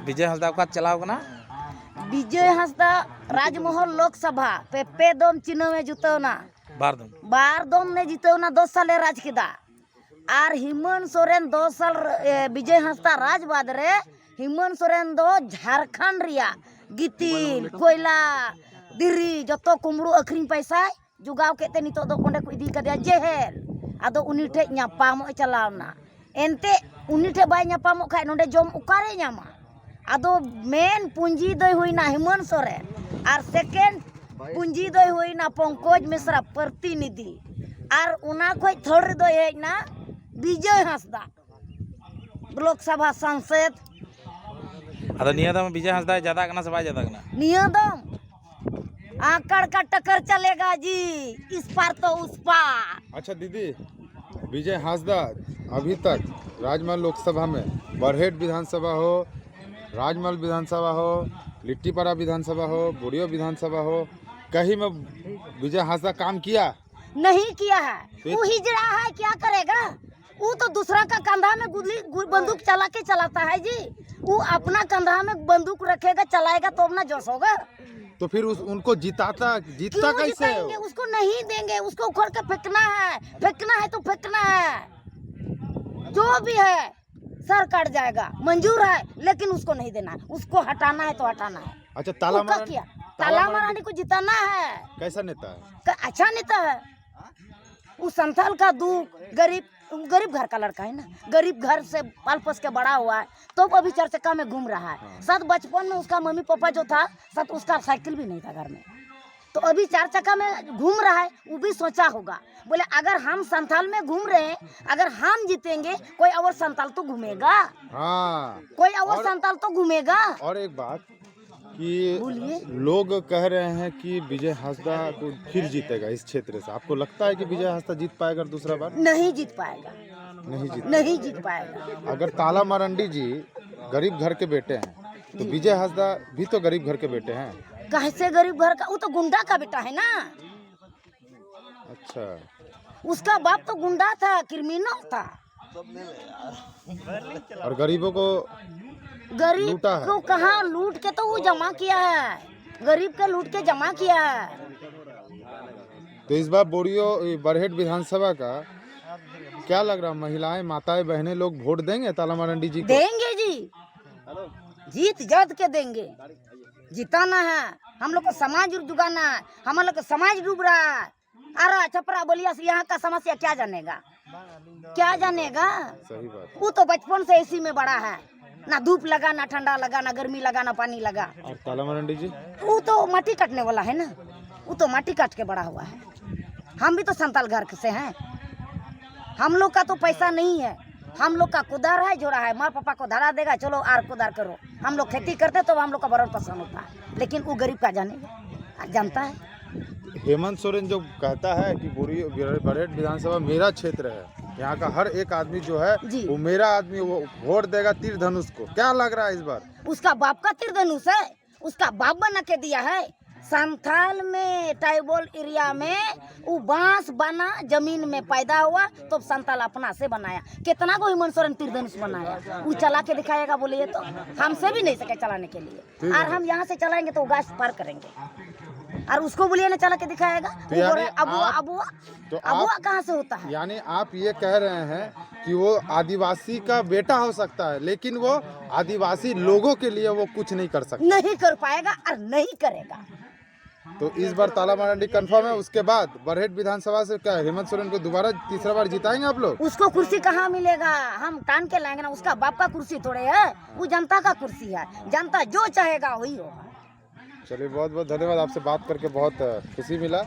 विजय हंसदा का चलाव कना विजय हंसदा राजमहल लोकसभा पे दम चिन्ह में जितौना बार दम ने जितौना 10 साल राज किदा और हेमंत सोरेन 2 साल विजय हंसदा राज बाद रे हेमंत सोरेन दो झारखंड रिया गितिल कोयला दिरी जतो कुमड़ू अखरिंग पैसा जुगाव केते नितो दो कोंडे को इदी कदिया जेहेल आदो उनी ठे न्यापाम चलावना एनते उनी ठे बाय न्यापाम खाय नोंडे जम उकारे न्यामा आदो मेन पूंजी दय होइना हेमंत सोरेन और सेकेंड पूंजी दय होइना पंकज मिश्रा प्रतिनिधि और उना खोय थर्ड दय हेना विजय हंसदा लोकसभा सांसद अदा नियदम विजय हंसदा ज्यादा कना से बाय ज्यादा कना नियदम आकड़ का टक्कर चलेगा जी इस पार तो उस पार। अच्छा दीदी, विजय हंसदा अभी तक राजमहल लोकसभा में बरहेट विधानसभा हो, राजमहल विधानसभा हो, लिट्टीपाड़ा विधानसभा हो, बोरियो विधानसभा हो, कहीं में विजय हंसदा काम किया नहीं किया है। वो हिजड़ा है, क्या करेगा? वो तो दूसरा का कंधा में बंदूक चला के चलाता है जी। वो अपना कंधा में बंदूक रखेगा चलाएगा तो अपना जोश होगा। तो फिर उनको जीतता कैसे? उसको नहीं देंगे, उसको उखड़ के फेंकना है तो फेंकना है। जो भी है सर कट जाएगा, मंजूर है, लेकिन उसको नहीं देना है, उसको हटाना है तो हटाना है। अच्छा ताला मरांडी को जिताना है। कैसा नेता है? अच्छा नेता है। वो संथाल का दुख गरीब घर का लड़का है ना, गरीब घर से पाल पोस के बड़ा हुआ है, तो अभी 4 चक्का में घूम रहा है। साथ बचपन में उसका मम्मी पापा जो था, साथ उसका साइकिल भी नहीं था घर में, तो अभी 4 चक्का में घूम रहा है। वो भी सोचा होगा, बोले अगर हम संथाल में घूम रहे हैं, अगर हम जीतेंगे कोई और संथाल तो घूमेगा। हाँ, कोई और संथाल तो घूमेगा। और एक बात कि लोग कह रहे हैं कि विजय हंसदा को फिर जीतेगा इस क्षेत्र से। आपको लगता है कि विजय हंसदा जीत पाएगा दूसरा बार? नहीं जीत पाएगा, नहीं जीत पाएगा। अगर ताला मरांडी जी गरीब घर के बेटे हैं, तो विजय हंसदा भी तो गरीब घर के बेटे हैं। कैसे गरीब घर का? वो तो गुंडा का बेटा है ना। अच्छा, उसका बाप तो गुंडा था, क्रिमिनल था। और गरीबों को गरीब को कहाँ लूट के तो वो जमा किया है, गरीब के लूट के जमा किया है। तो इस बार बोरियो बरहेट विधानसभा का क्या लग रहा है? महिलाएं, माताएं, बहनें लोग वोट देंगे ताला मरांडी जी को? देंगे जी, जीत जात के देंगे। जिताना है, हम लोग को समाज जुगाना है, हम लोग का समाज डूब रहा है। अरे छपरा बलिया से यहाँ का समस्या क्या जानेगा? सही बात। वो तो बचपन से इसी में बड़ा है, ना धूप लगा, ना ठंडा लगा, ना गर्मी लगा, ना पानी लगा। और ताला मरांडी जी? वो तो माटी काटने वाला है ना, वो तो माटी काट के बड़ा हुआ है। हम भी तो संताल घर से हैं। हम लोग का तो पैसा नहीं है, हम लोग का कुदार है, जोड़ा है, माँ पापा को धरा देगा, चलो आर कुदार करो। हम लोग खेती करते तो हम लोग का बड़ा पसंद होता है, लेकिन वो गरीब का जानेगा, जानता है। हेमंत सोरेन जो कहता है कि बरहेट विधानसभा मेरा क्षेत्र है, यहाँ का हर एक आदमी जो है वो मेरा आदमी, वो वोट देगा तीर धनुष को। क्या लग रहा है इस बार? उसका बाप का तीर धनुष है, उसका बाप बना के दिया है। संथाल में ट्राइबल एरिया में वो बांस बना, जमीन में पैदा हुआ, तो संथाल अपना से बनाया। कितना को हेमंत सोरेन तीर धनुष बनाया, वो चला के दिखाएगा बोलिए तो? हमसे भी नहीं सके चलाने के लिए, और हम यहाँ से चलाएंगे तो गाछ पार करेंगे, और उसको बोलिए ना चला के दिखाएगा। तो अबुआ कहाँ से होता है? यानी आप ये कह रहे हैं कि वो आदिवासी का बेटा हो सकता है, लेकिन वो आदिवासी लोगों के लिए वो कुछ नहीं कर सकता, नहीं कर पाएगा और नहीं करेगा। तो इस बार ताला मरांडी कंफर्म है। उसके बाद बरहेट विधानसभा से क्या हेमंत सोरेन को दोबारा तीसरा बार जिताएंगे आप लोग? उसको कुर्सी कहाँ मिलेगा? हम टान के लाएंगे ना, उसका बाप का कुर्सी थोड़े है, वो जनता का कुर्सी है। जनता जो चाहेगा वही होगा। चलिए, बहुत बहुत धन्यवाद। आपसे बात करके बहुत खुशी मिला।